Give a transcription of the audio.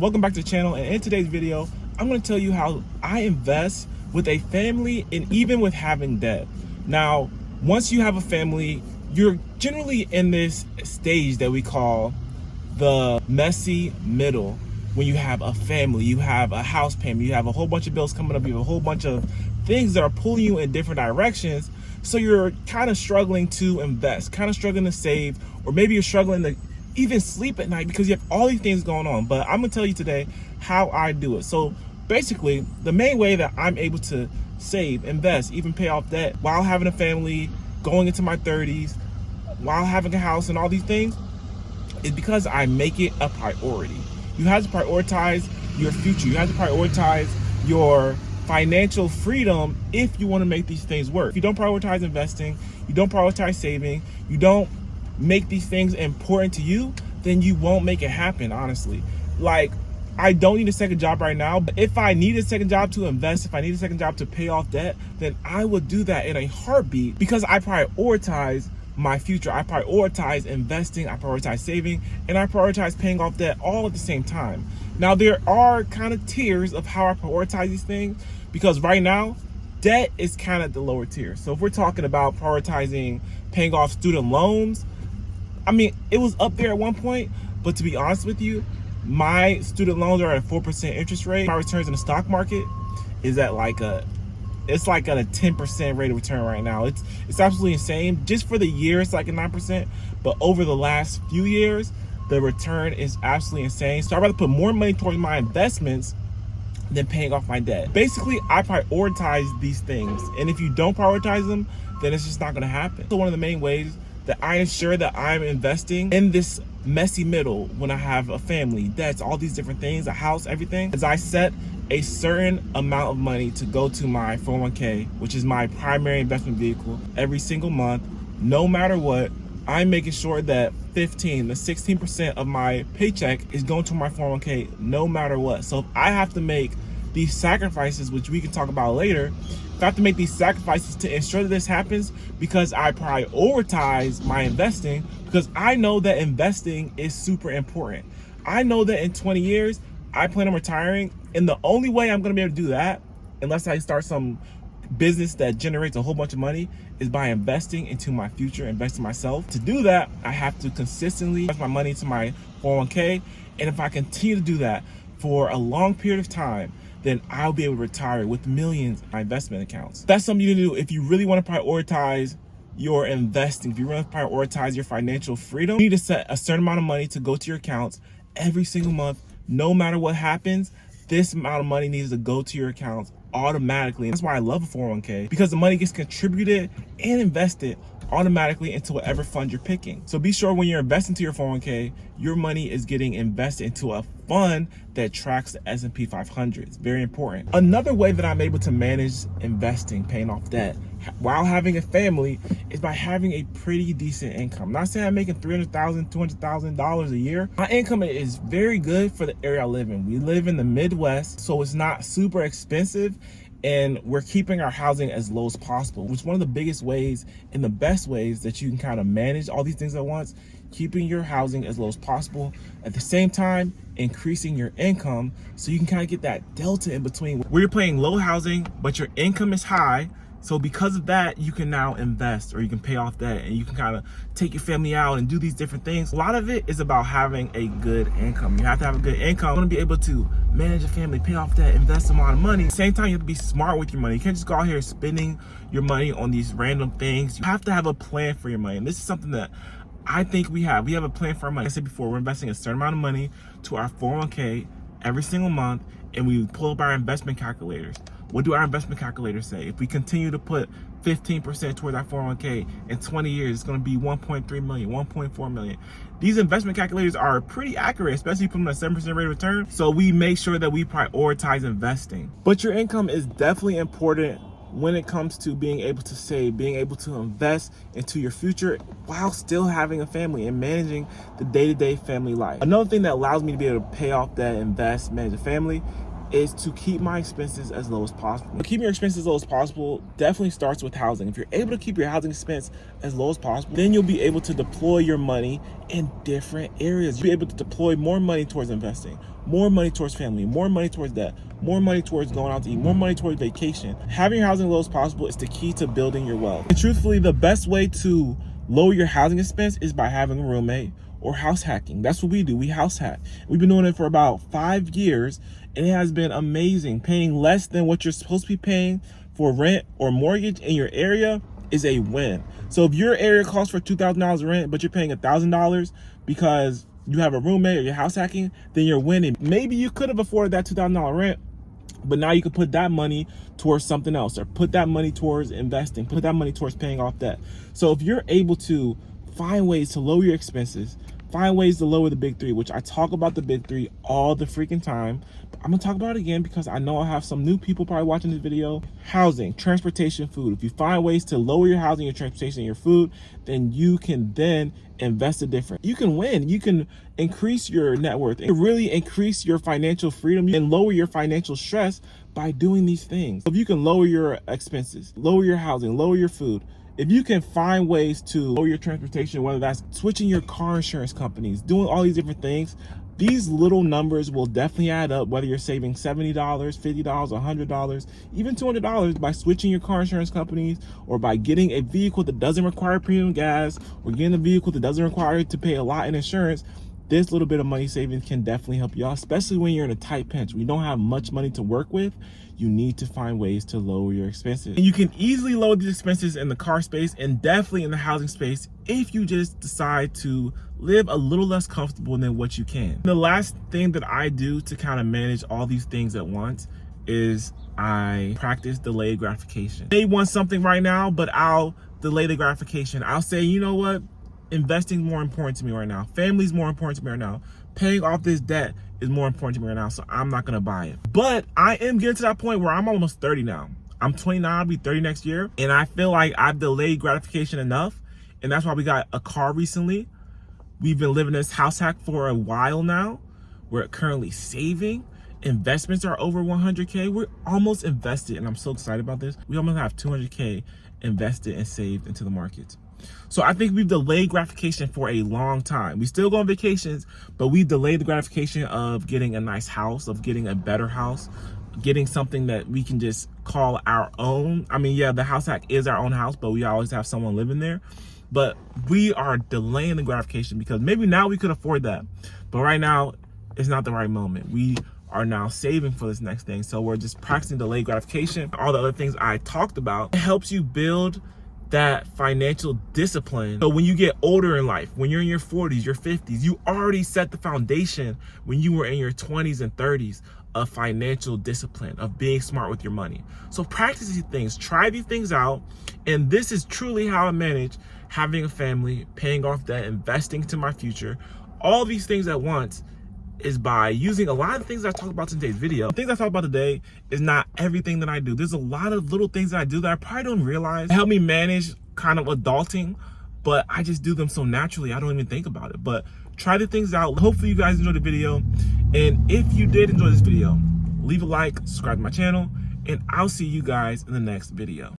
welcome back to the channel, and in today's video I'm going to tell you how I invest with a family and even with having debt. Now, once you have a family, you're generally in this stage that we call the messy middle. When you have a family, you have a house payment, you have a whole bunch of bills coming up, you have a whole bunch of things that are pulling you in different directions. So you're kind of struggling to invest, kind of struggling to save, or maybe you're struggling to even sleep at night because you have all these things going on. But I'm gonna tell you today how I do it. So basically, the main way that I'm able to save, invest, even pay off debt while having a family, going into my 30s, while having a house and all these things, is because I make it a priority. You have to prioritize your future. You have to prioritize your financial freedom if you want to make these things work. If you don't prioritize investing, you don't prioritize saving, you don't make these things important to you, then you won't make it happen, honestly. Like, I don't need a second job right now, but if I need a second job to invest, if I need a second job to pay off debt, then I would do that in a heartbeat because I prioritize my future. I prioritize investing, I prioritize saving, and I prioritize paying off debt all at the same time. Now, there are kind of tiers of how I prioritize these things, because right now, debt is kind of the lower tier. So if we're talking about prioritizing paying off student loans, I mean, it was up there at one point, but to be honest with you, my student loans are at a 4% interest rate. My returns in the stock market is at it's like at a 10% rate of return right now. It's absolutely insane. Just for the year, it's like a 9%, but over the last few years, the return is absolutely insane. So I'd rather put more money towards my investments than paying off my debt. Basically, I prioritize these things, and if you don't prioritize them, then it's just not gonna happen. So one of the main ways that I ensure that I'm investing in this messy middle when I have a family, debts, all these different things, a house, everything, is I set a certain amount of money to go to my 401k, which is my primary investment vehicle, every single month. No matter what, I'm making sure that 15 to 16% of my paycheck is going to my 401k no matter what. So if I have to make these sacrifices, which we can talk about later, if I have to make these sacrifices to ensure that this happens, because I prioritize my investing, because I know that investing is super important. I know that in 20 years, I plan on retiring, and the only way I'm gonna be able to do that, unless I start some business that generates a whole bunch of money, is by investing into my future, investing in myself. To do that, I have to consistently invest my money into my 401k, and if I continue to do that for a long period of time, then I'll be able to retire with millions in my investment accounts. That's something you need to do if you really want to prioritize your investing. If you want to prioritize your financial freedom, you need to set a certain amount of money to go to your accounts every single month. No matter what happens, this amount of money needs to go to your accounts automatically. That's why I love a 401k, because the money gets contributed and invested automatically into whatever fund you're picking. So be sure when you're investing to your 401k, your money is getting invested into a fund that tracks the S&P 500. It's very important. Another way that I'm able to manage investing, paying off debt, while having a family, is by having a pretty decent income. I'm not saying I'm making $300,000, $200,000 a year. My income is very good for the area I live in. We live in the Midwest, so it's not super expensive, and we're keeping our housing as low as possible, which is one of the biggest ways and the best ways that you can kind of manage all these things at once, keeping your housing as low as possible, at the same time increasing your income, so you can kind of get that delta in between where you're paying low housing but your income is high. So because of that, you can now invest, or you can pay off debt, and you can kind of take your family out and do these different things. A lot of it is about having a good income. You have to have a good income. You want to be able to manage a family, pay off debt, invest a lot of money. At the same time, you have to be smart with your money. You can't just go out here spending your money on these random things. You have to have a plan for your money. And this is something that I think we have. We have a plan for our money. Like I said before, we're investing a certain amount of money to our 401k every single month, and we pull up our investment calculators. What do our investment calculators say? If we continue to put 15% towards our 401k, in 20 years, it's gonna be 1.3 million, 1.4 million. These investment calculators are pretty accurate, especially putting a 7% rate of return. So we make sure that we prioritize investing. But your income is definitely important when it comes to being able to save, being able to invest into your future while still having a family and managing the day-to-day family life. Another thing that allows me to be able to pay off that, invest, manage a family, is to keep my expenses as low as possible. Keeping your expenses as low as possible definitely starts with housing. If you're able to keep your housing expense as low as possible, then you'll be able to deploy your money in different areas. You'll be able to deploy more money towards investing, more money towards family, more money towards debt, more money towards going out to eat, more money towards vacation. Having your housing as low as possible is the key to building your wealth. And truthfully, the best way to lower your housing expense is by having a roommate or house hacking. That's what we do. We house hack. We've been doing it for about 5 years, and it has been amazing. Paying less than what you're supposed to be paying for rent or mortgage in your area is a win. So if your area costs for $2,000 rent, but you're paying $1,000 because you have a roommate or you're house hacking, then you're winning. Maybe you could have afforded that $2,000 rent, but now you can put that money towards something else, or put that money towards investing, put that money towards paying off debt. So if you're able to find ways to lower your expenses, find ways to lower the big three, which I talk about the big three all the freaking time, but I'm gonna talk about it again because I know I have some new people probably watching this video. Housing, transportation, food. If you find ways to lower your housing, your transportation, and your food, then you can then invest it different. You can win. You can increase your net worth and really increase your financial freedom and lower your financial stress by doing these things. If you can lower your expenses, lower your housing, lower your food, if you can find ways to lower your transportation, whether that's switching your car insurance companies, doing all these different things, these little numbers will definitely add up, whether you're saving $70, $50, $100, even $200 by switching your car insurance companies, or by getting a vehicle that doesn't require premium gas, or getting a vehicle that doesn't require you to pay a lot in insurance. This little bit of money savings can definitely help you out, especially when you're in a tight pinch. When you don't have much money to work with, you need to find ways to lower your expenses. And you can easily lower these expenses in the car space and definitely in the housing space if you just decide to live a little less comfortable than what you can. The last thing that I do to kind of manage all these things at once is I practice delayed gratification. They want something right now, but I'll delay the gratification. I'll say, you know what? Investing is more important to me right now. Family is more important to me right now. Paying off this debt is more important to me right now, so I'm not gonna buy it. But I am getting to that point where I'm almost 30 now. I'm 29, I'll be 30 next year, and I feel like I've delayed gratification enough, and that's why we got a car recently. We've been living this house hack for a while now. We're currently saving. Investments are over 100K. We're almost invested, and I'm so excited about this. We almost have 200K invested and saved into the markets. So I think we've delayed gratification for a long time. We still go on vacations, but we delayed the gratification of getting a nice house, of getting a better house, getting something that we can just call our own. I mean, yeah, the house hack is our own house, but we always have someone living there. But we are delaying the gratification because maybe now we could afford that. But right now, it's not the right moment. We are now saving for this next thing. So we're just practicing delayed gratification. All the other things I talked about, it helps you build that financial discipline. So when you get older in life, when you're in your 40s, your 50s, you already set the foundation when you were in your 20s and 30s of financial discipline, of being smart with your money. So practice these things, try these things out. And this is truly how I manage having a family, paying off debt, investing to my future. All these things at once is by using a lot of things I talked about in today's video. The things I talked about today is not everything that I do. There's a lot of little things that I do that I probably don't realize help me manage kind of adulting, but I just do them so naturally I don't even think about it. But try the things out. Hopefully you guys enjoyed the video. And if you did enjoy this video, leave a like, subscribe to my channel, and I'll see you guys in the next video.